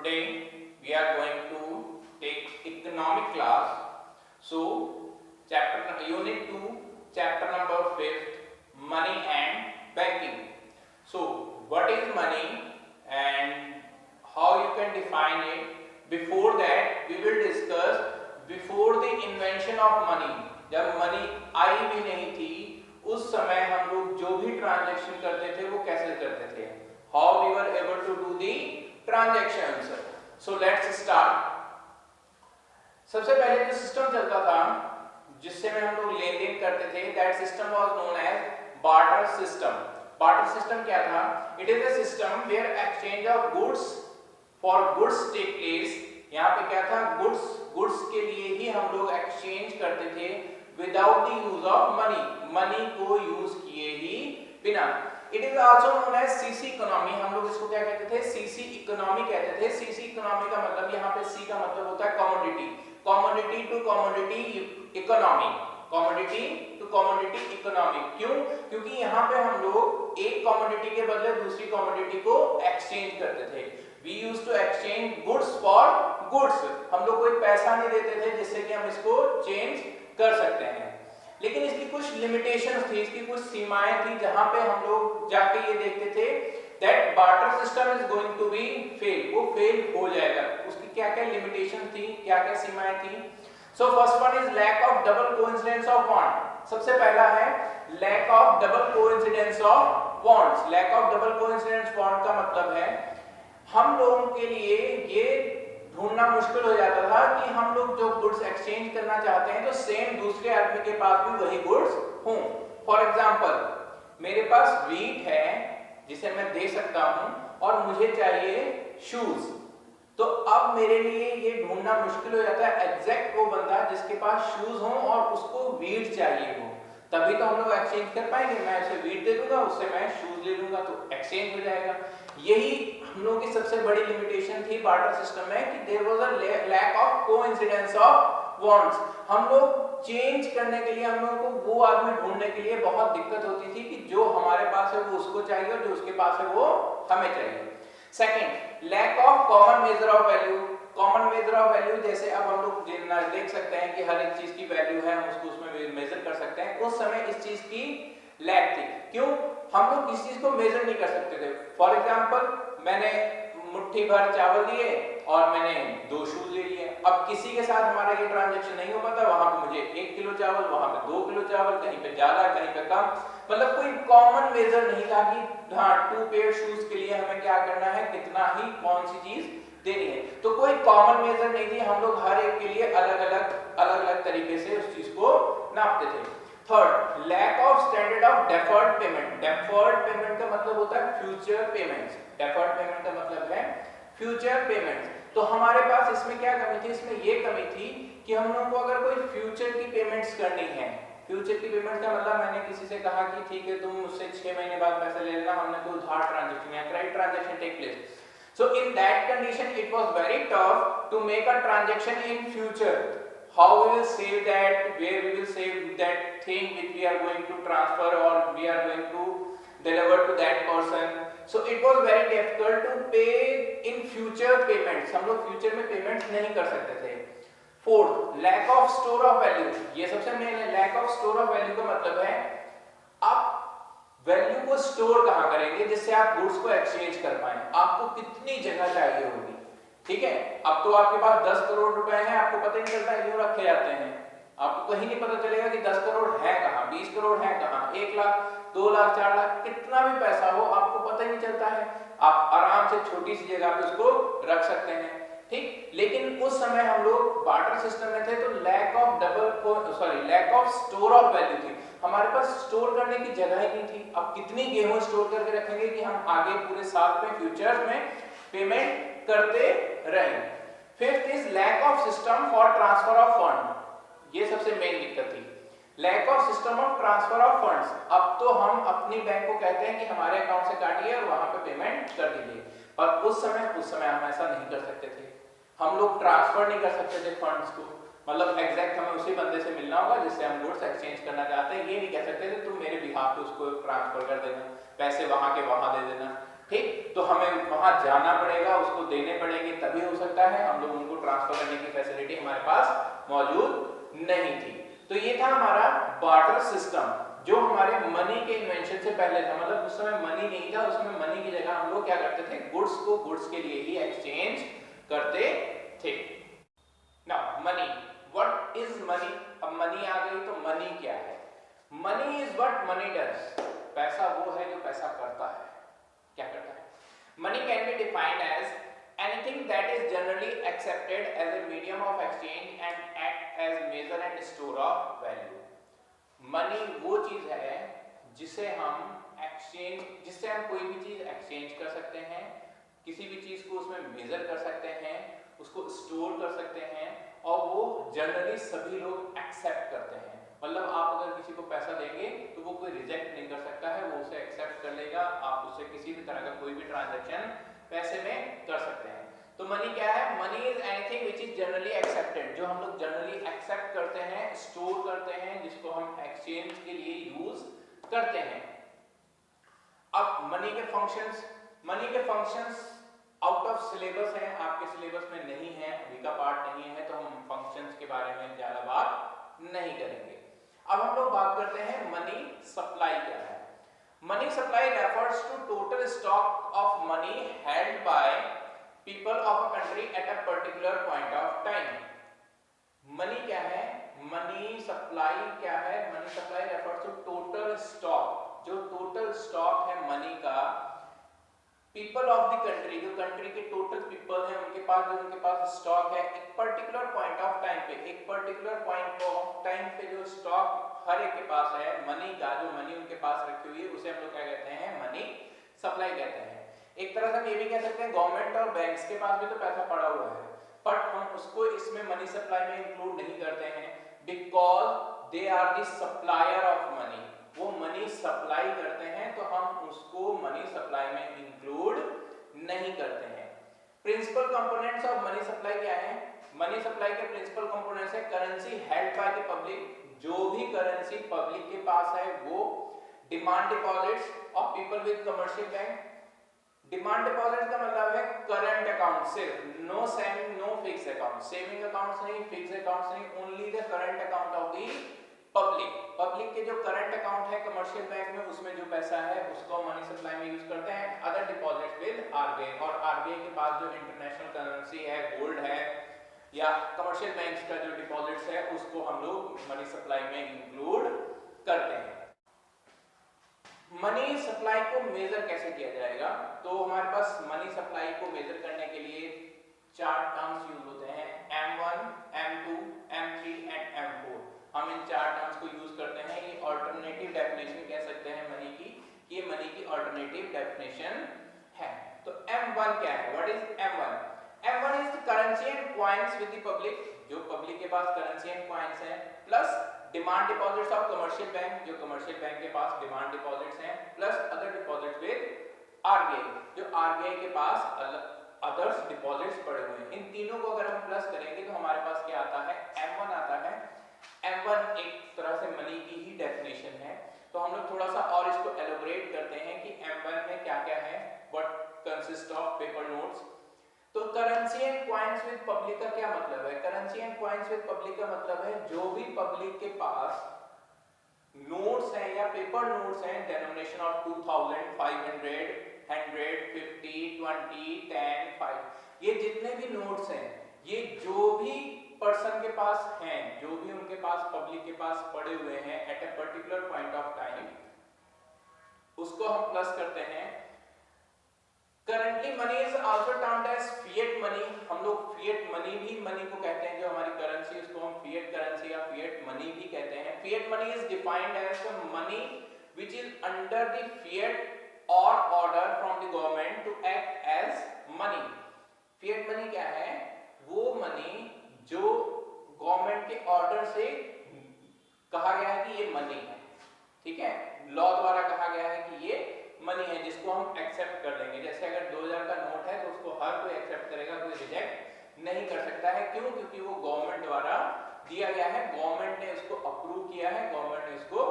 Today we are going to take economic class. So chapter unit 2 chapter number 5th, money and banking. So what is money and how you can define it? Before that we will discuss before the invention of money. जब money I भी नहीं थी उस समय हम लोग जो भी ट्रांजैक्शन करते थे वो कैसे करते थे, how we were able to do the transactions. So let's start. सबसे पहले जो सिस्टम चलता था जिससे में हम लोग लेन देन करते थे, that system was known as barter system. barter system क्या था? It is a system where exchange of goods for goods take place. यहाँ पे क्या था? goods के लिए ही हम लोग exchange करते थे without the use of money. money को use किए ही बिना. It is also known as CC economy. हम लोग इसको क्या कहते थे? CC economy कहते थे. CC economy का मतलब यहाँ पे C का मतलब होता है commodity. commodity to commodity economy. commodity to commodity economy. क्यों? क्योंकि यहाँ पे हम लोग एक commodity के बदले दूसरी commodity को exchange करते थे. We used to exchange goods for goods. हम लोग कोई पैसा नहीं देते थे जिससे कि हम इसको change कर सकते हैं. लेकिन इसकी कुछ लिमिटेशंस थी, इसकी कुछ सीमाएं थी जहां पे हम लोग जाके ये देखते थे that barter system is going to be fail. वो फेल हो जाएगा. उसकी क्या क्या लिमिटेशन थी, क्या क्या सीमाएं थी? So first one is lack of double coincidence of bond. सबसे पहला है lack of double coincidence of bonds. lack of double coincidence bond का मतलब है हम लोगों के लिए ये ढूंढना मुश्किल हो जाता था कि हम लोग जो गुड्स एक्सचेंज करना चाहते हैं तो सेम दूसरे आदमी के पास भी वही गुड्स हों. फॉर एग्जांपल मेरे पास व्हीट है जिसे मैं दे सकता हूं और मुझे चाहिए शूज. तो अब मेरे लिए ये ढूंढना मुश्किल हो जाता है एग्जैक्ट वो बंदा जिसके पास शूज हो और उसको व्हीट चाहिए हो, तभी तो हम लोग एक्सचेंज कर पाएंगे. मैं उसे व्हीट दे दूंगा, उससे मैं शूज ले लूंगा तो एक्सचेंज हो जाएगा. यही हम लोगों की सबसे बड़ी लिमिटेशन थी बार्टर सिस्टम में कि there was a lack of coincidence of bonds. हम लोग चेंज करने के लिए हम लोगों को वो आदमी ढूंढने के लिए बहुत दिक्कत होती थी कि जो हमारे पास है वो उसको चाहिए और जो उसके पास है वो हमें चाहिए. Second, lack of common measure of value. Common measure of value जैसे अब हम लोग देख सकते हैं कि हर एक चीज की वैल्यू है, हम उसको उसमें मेजर कर सकते हैं. उस समय इस चीज की लैक थी. क्यों? हम लोग किसी चीज को मेजर नहीं कर सकते थे. फॉर एग्जांपल मैंने मुट्ठी भर चावल दिए और मैंने 2 शूज ले लिए. अब किसी के साथ हमारा ये ट्रांजैक्शन नहीं हो पाता. वहां पे मुझे 1 किलो चावल, वहां पे 2 किलो चावल, कहीं पे ज्यादा कहीं पे कम. मतलब कोई कॉमन मेजर नहीं था कि हाँ 2 पेयर शूज के लिए हमें क्या करना है, कितना ही कौन सी चीज देनी है. तो कोई कॉमन मेजर नहीं थी. हम लोग हर एक के लिए अलग-अलग तरीके से उस चीज को नापते थे. Third, lack of standard of deferred payment. Deferred payment का मतलब होता है फ्यूचर पेमेंट्स. डेफर्ड पेमेंट का मतलब है फ्यूचर पेमेंट्स. तो हमारे पास इसमें क्या कमी थी? इसमें ये कमी थी कि हम लोगों को अगर कोई फ्यूचर की पेमेंट्स करनी है, फ्यूचर की पेमेंट का मतलब मैंने किसी से कहा कि ठीक है तुम मुझसे 6 महीने बाद पैसा ले लेना, हमने कोई उधार ट्रांजैक्शन या credit transaction take place. So in that condition it was very tough to make a transaction in future. How we will save that, where we will save that thing which we are going to transfer or we are going to deliver to that person. So it was very difficult to pay in future payments. हम लोग future में payments नहीं कर सकते थे. Fourth, lack of store of value. ये सबसे main है. Lack of store of value का मतलब है आप वैल्यू को स्टोर कहां करेंगे जिससे आप गुड्स को एक्सचेंज कर पाएं. आपको कितनी जगह चाहिए होगी. ठीक है, अब तो आपके पास 10 करोड़ रुपए हैं, आपको पता नहीं चलता यूं रखे जाते हैं. आपको कहीं नहीं पता चलेगा कि 10 करोड़ है कहां, 20 करोड़ है कहां, 1 लाख 2 लाख 4 लाख कितना भी पैसा हो आपको पता ही नहीं चलता है. आप आराम से छोटी सी जगह पे उसको रख सकते हैं. ठीक, लेकिन उस समय हम लोग बार्टर सिस्टम में थे तो lack of store of value थी. हमारे पास स्टोर करने की जगह ही नहीं थी. अब कितनी गेहूं स्टोर करके रखेंगे कि हम आगे पूरे साल में फ्यूचर में पेमेंट करते रहें. Fifth is lack of system for transfer of fund. ये सबसे मेन दिक्कत थी, lack of system of transfer of funds. अब तो हम अपनी बैंक को कहते हैं कि हमारे अकाउंट से काटिए और वहां पे पेमेंट कर दीजिए. और उस समय हम ऐसा नहीं कर सकते थे. हम लोग ट्रांसफर नहीं कर सकते थे फंड्स को. मतलब एग्जैक्ट हमें उसी बंदे से मिलना होगा जिससे हम गुड्स एक्सचेंज करना चाहते हैं. ये नहीं कह सकते थे तुम मेरे बिहाफ पे उसको ट्रांसफर कर देना, पैसे वहां के वहां दे देना. ठीक, तो हमें वहां जाना पड़ेगा, उसको देने पड़ेंगे, तभी हो सकता है। हम लोग उनको ट्रांसफर करने की फैसिलिटी हमारे पास मौजूद नहीं थी। तो ये था हमारा बार्टर सिस्टम, जो हमारे मनी के इन्वेंशन से पहले था। मतलब उस समय मनी नहीं था, उस समय मनी की जगह हम लोग क्या करते थे, गुड्स को गुड्स के लिए ही एक्सचेंज करते थे। Now money, what is money? अब मनी आ गई तो मनी क्या है? Money is what money does. पैसा वो है जो पैसा करता है। क्या करता है? Money can be defined as anything that is generally accepted as a medium of exchange and act as measure and store of value. Money वो चीज है जिसे हम एक्सचेंज, जिससे हम कोई भी चीज एक्सचेंज कर सकते हैं, किसी भी चीज को उसमें मेजर कर सकते हैं, उसको स्टोर कर सकते हैं, और वो जनरली सभी लोग एक्सेप्ट करते हैं। मतलब आप अगर किसी को पैसा देंगे तो वो कोई रिजेक्ट नहीं कर सकता है, वो उसे एक्सेप्ट कर लेगा। आप उससे किसी भी तरह का कोई भी ट्रांजैक्शन पैसे में कर सकते हैं। तो मनी क्या है? Money is anything which is generally accepted, जो हम लोग जनरली एक्सेप्ट करते हैं, स्टोर करते हैं, जिसको हम एक्सचेंज के लिए यूज करते हैं। अब मनी के फंक्शंस, मनी के फंक्शंस आउट ऑफ सिलेबस हैं, आपके सिलेबस में नहीं है, अभी का पार्ट नहीं है, तो हम फंक्शंस के बारे में ज्यादा बात नहीं करेंगे। अब हम लोग बात करते हैं मनी सप्लाई क्या है। Money supply refers to total stock of money held by people of a country at a particular point of time. Money क्या है? मनी सप्लाई क्या है? Money supply refers to total stock, जो total stock है money का, people of the country, जो country के total people हैं उनके पास, जो उनके पास स्टॉक है एक पर्टिकुलर पॉइंट ऑफ टाइम पे, एक पर्टिकुलर पॉइंट ऑफ टाइम पे जो स्टॉक हर एक के पास है मनी का, जो मनी उनके पास रखी हुई है, उसे हम लोग क्या कहते हैं? मनी सप्लाई कहते हैं। एक तरह से हम ये भी कह सकते हैं गवर्नमेंट और बैंक्स के पास भी तो पैसा पड़ा हुआ है, बट हम उसको इसमें मनी सप्लाई में इंक्लूड नहीं करते हैं, because they are the supplier of money. वो मनी सप्लाई करते हैं तो हम उसको मनी सप्लाई में इंक्लूड नहीं करते हैं। Principal components of money supply क्या है? मनी सप्लाई के प्रिंसिपल कंपोनेंट्स है currency held by the public, जो भी करेंसी पब्लिक के पास है वो, demand deposits of people with commercial bank. Demand deposit का मतलब है करंट अकाउंट, सिर्फ, no saving, no fix account, saving accounts नहीं, फिक्स अकाउंट्स नहीं, only the current account of the public. Public के जो करंट अकाउंट है कमर्शियल बैंक में, उसमें जो पैसा है उसको मनी सप्लाई में यूज करते हैं। अदर डिपॉजिट विद आरबीआई, और आरबीआई के पास जो इंटरनेशनल करेंसी है, गोल्ड है, या कमर्शियल बैंक्स का जो डिपॉजिट्स है, उसको हम लोग मनी सप्लाई में इंक्लूड करते हैं। मनी सप्लाई को मेजर कैसे किया जाएगा? तो हमारे पास मनी सप्लाई को मेजर करने के लिए चार टर्म्स यूज होते हैं, M1, M2, M3 and M4। हम इन चार टर्म्स को यूज करते हैं। ये अल्टरनेटिव डेफिनेशन कह सकते हैं मनी की, ये मनी की अल्टरनेटिव डेफिनेशन है। तो M1 क्या है? What is M1? M1 is the currency and coins with the public, जो पब्लिक के पास करेंसी एंड कॉइन्स हैं, plus demand deposits of commercial bank, जो कमर्शियल बैंक के पास डिमांड डिपॉजिट्स हैं, plus other deposits with RBI, जो RBI के पास others deposits पड़े हुए हैं। इन तीनों को अगर हम प्लस करेंगे तो हमारे पास क्या आता है? M1 आता है। M1 एक तरह से मनी की ही डेफिनेशन है। तो हम लोग थोड़ा सा और इसको एलोबरेट करते हैं कि M1 में क्या क्या है, what consist of paper notes. तो currency and coins with public का क्या मतलब है? Currency and coins with public का मतलब है जो भी पब्लिक के पास नोट्स हैं या पेपर नोट्स हैं, डिनोमिनेशन ऑफ 2000, 500, 100, 50, 20, 10, 5, ये जितने भी नोट्स हैं, ये जो भी पर्सन के पास हैं, जो भी उनके पास पब्लिक के पास पड़े हुए हैं at a particular point of time, उसको हम प्लस करते हैं। Currently money is also termed as fiat money. हम लोग फिएट मनी भी मनी को कहते हैं, जो हमारी करेंसी उसको हम फिएट करेंसी या फिएट मनी भी कहते हैं। Fiat money is defined as the money which is under the fiat और order from the government to act as money. Fiat money क्या है? वो मनी जो गवर्नमेंट के ऑर्डर से कहा गया है कि ये मनी है, ठीक है, लॉ द्वारा कहा गया है कि ये मनी है, जिसको हम एक्सेप्ट कर लेंगे। जैसे अगर 2000 का नोट है तो उसको हर कोई एक्सेप्ट करेगा, कोई रिजेक्ट नहीं कर सकता है। क्यों? क्योंकि वो गवर्नमेंट द्वारा दिया गया है, गवर्नमेंट ने उसको अप्रूव किया है, गवर्नमेंट ने इसको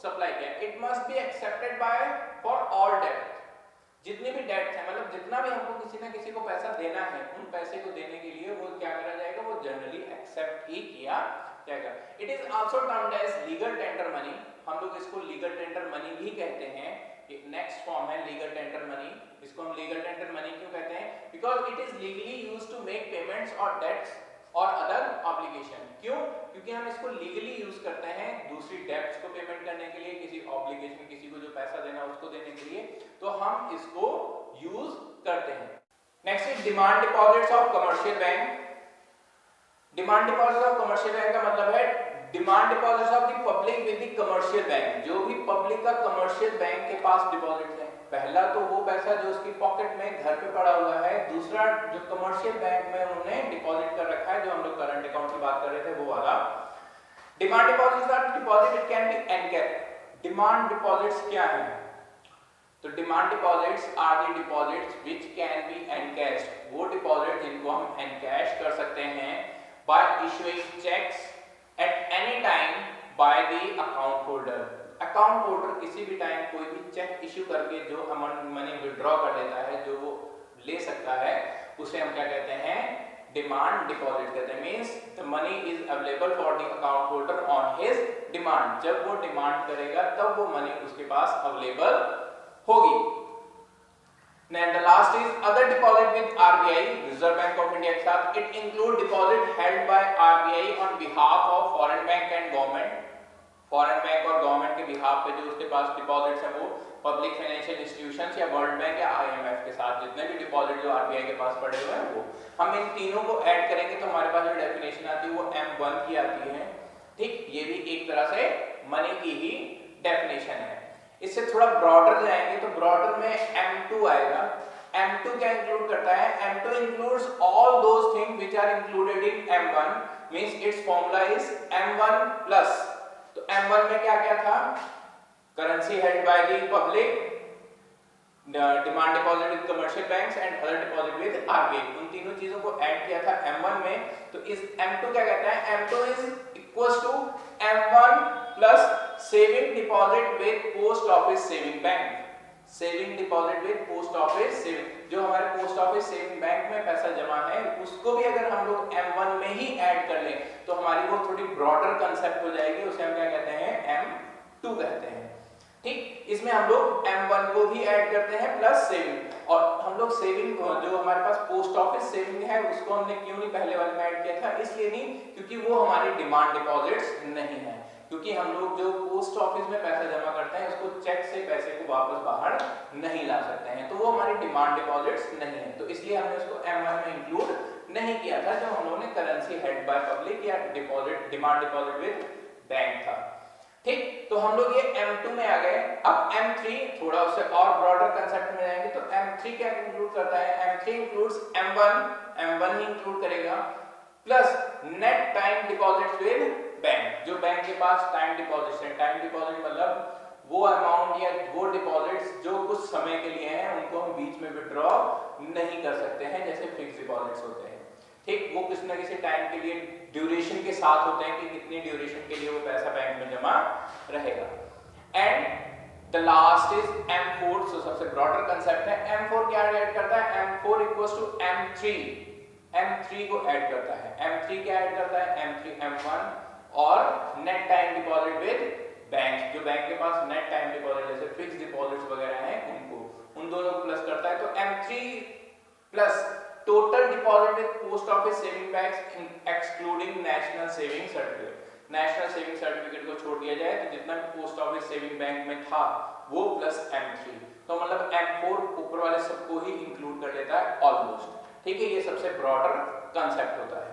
सप्लाई किया। It must be accepted by for all debt. जितने भी डेट्स हैं, मतलब जितना भी हमको किसी ना किसी को पैसा देना है, उन पैसे को देने के लिए वो क्या करा जाएगा, वो जनरली एक्सेप्ट ही किया जाएगा। It is also termed as legal tender money, हम लोग इसको लीगल टेंडर मनी भी कहते हैं। नेक्स्ट फॉर्म है लीगल टेंडर मनी। इसको हम लीगल टेंडर मनी क्यों कहते हैं? Because it is legally used to make payments और डेट्स और अदर ऑब्लिगेशन। क्यों? क्योंकि हम इसको लीगली यूज करते हैं दूसरी डेट्स को पेमेंट करने के लिए, किसी ऑब्लिगेशन, किसी को जो पैसा देना उसको देने के लिए, तो हम इसको यूज करते हैं। Next is demand deposits of commercial bank. Demand deposits of commercial bank का मतलब है demand deposits of the public with the commercial bank. जो भी पब्लिक का कमर्शियल बैंक के पास डिपॉजिट है, पहला तो वो पैसा जो उसकी पॉकेट में घर पे पड़ा हुआ है, दूसरा जो कमर्शियल बैंक में उन्होंने डिपॉजिट कर रखा है, जो हम लोग करंट अकाउंट की बात कर रहे थे वो वाला। Demand deposits are deposit, it can be encash. Demand deposits क्या है? तो demand deposits are the deposits which can be encashed. वो डिपॉजिट जिनको हम एनकैश कर सकते हैं by issuing cheques at any time by the account holder. Account holder किसी भी टाइम कोई भी चेक इशू करके जो अमाउंट मनी विड्रॉ कर लेता है, जो वो ले सकता है, उसे हम क्या कहते हैं? डिमांड डिपॉजिट कहते हैं। Means the money is available for the account holder on his demand. जब वो डिमांड करेगा तब वो मनी उसके पास अवेलेबल होगी। Then the last is other deposit with RBI, Reserve Bank of India के साथ। It include deposit held by RBI on behalf of foreign bank and government। Foreign bank और गवर्नमेंट के behalf पे जो उसके पास deposits है, वो पब्लिक फाइनेंशियल इंस्टीट्यूशंस या वर्ल्ड बैंक या IMF के साथ जितने भी डिपॉजिट जो RBI के पास पड़े हुए हैं, वो हम इन तीनों को ऐड करेंगे तो हमारे पास जो डेफिनेशन आती है वो M1 की आती है। ठीक, ये भी एक तरह से मनी की ही डेफिनेशन है। इससे थोड़ा ब्रॉडर जाएंगे तो ब्रॉडर में M2 आएगा। M2 क्या इंक्लूड करता है? M2 includes all those things which are included in M1, means its formula is M1 plus. तो M1 में क्या क्या था? Currency held by the public, demand deposit with commercial banks and other deposit with RBI। उन तीनों चीजों को add किया था M1 में। तो इस M2 क्या कहता है? M2 is equals to M1 plus saving deposit with post office saving bank. Saving deposit with post office saving, जो हमारे पोस्ट ऑफिस सेविंग बैंक में पैसा जमा है, उसको भी अगर हम लोग M1 में ही ऐड कर लें तो हमारी वो थोड़ी ब्रॉडर कंसेप्ट हो जाएगी। उसे हम क्या कहते हैं? M2 कहते हैं। ठीक, इसमें हम लोग M1 को भी ऐड करते हैं प्लस सेविंग। और हम लोग सेविंग जो हमारे पास पोस्ट ऑफिस सेविंग है, उसको हमने क्यों नहीं पहले वाले में ऐड किया था? इसलिए नहीं क्योंकि वो हमारी डिमांड डिपॉजिट्स नहीं है। क्योंकि हम लोग जो पोस्ट ऑफिस में पैसा जमा करते हैं, उसको चेक से पैसे को वापस बाहर नहीं ला सकते हैं, तो वो हमारी डिमांड डिपॉजिट्स नहीं है। तो इसलिए हमने उसको M1 में इंक्लूड नहीं किया था, जो हम लोगों ने करेंसी हेल्ड बाय पब्लिक या deposit demand deposit with bank था। ठीक, तो हम लोग ये M2 में आ गए। अब M3 थोड़ा उससे और ब्रॉडर कंसेप्ट में जाएंगे। तो M3 क्या इंक्लूड करता है? M3 इंक्लूड्स M1 ही इंक्लूड करेगा plus net time deposits with bank. जो बैंक के पास टाइम डिपॉजिट्स है, टाइम डिपॉजिट मतलब वो अमाउंट या वो डिपॉजिट्स जो कुछ समय के लिए हैं, उनको हम बीच में विड्रॉ नहीं कर सकते हैं, जैसे फिक्स डिपॉजिट्स होते हैं। ठीक, वो किसी न किसी टाइम के लिए ड्यूरेशन के साथ होते हैं कि कितनी ड्यूरेशन के लिए वो पैसा बैंक में जमा रहेगा। And the last is M4, सो सबसे ब्रॉडर कंसेप्ट है। M4 क्या ऐड करता है? M4 इक्वल्स टू M3 को ऐड करता है। M3 क्या ऐड करता है? M3 M1 और net time deposit with bank. जो बैंक के पास नेट टाइम डिपॉजिट जैसे फिक्स डिपॉजिट्स वगैरह हैं, उनको उन दोनों को प्लस करता है। तो M3 plus total deposit with post office saving banks excluding national saving certificate. National saving certificate को छोड़ दिया जाए तो जितना भी पोस्ट ऑफिस सेविंग बैंक में था वो प्लस M3, तो मतलब M4 ऊपर वाले सबको ही इंक्लूड कर लेता है ऑलमोस्ट। ठीक है, ये सबसे ब्रॉडर कंसेप्ट होता है।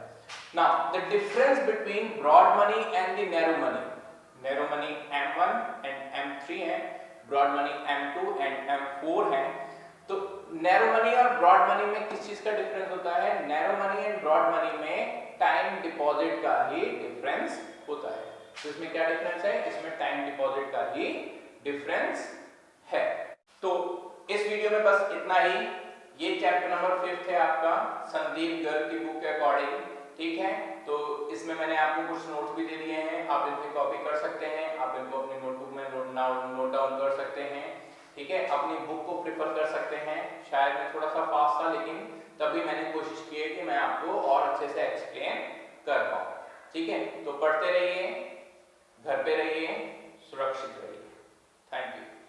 Now the difference between broad money and the narrow money M1 and M3 है, broad money M2 and M4 है। तो नैरो मनी और ब्रॉड मनी में किस चीज का डिफरेंस होता है? Narrow money and broad money में टाइम डिपॉजिट का ही डिफरेंस होता है। तो इसमें क्या डिफरेंस है? इसमें टाइम डिपॉजिट का ही डिफरेंस है। तो इस वीडियो में बस इतना ही। ये चैप्टर नंबर 5 है आपका संदीप गर्ग की बुक के अकॉर्डिंग। ठीक है, तो इसमें मैंने आपको कुछ नोट्स भी दे दिए हैं, आप इनकी कॉपी कर सकते हैं, आप इनको अपनी नोटबुक में नोट डाउन कर सकते हैं। ठीक है, अपनी बुक को प्रेफर कर सकते हैं। शायद मैं थोड़ा सा फास्ट था, लेकिन तभी मैंने कोशिश की है कि मैं आपको और अच्छे से एक्सप्लेन कर पाऊँ। ठीक है, तो पढ़ते रहिए, घर पे रहिए, सुरक्षित रहिए। Thank you.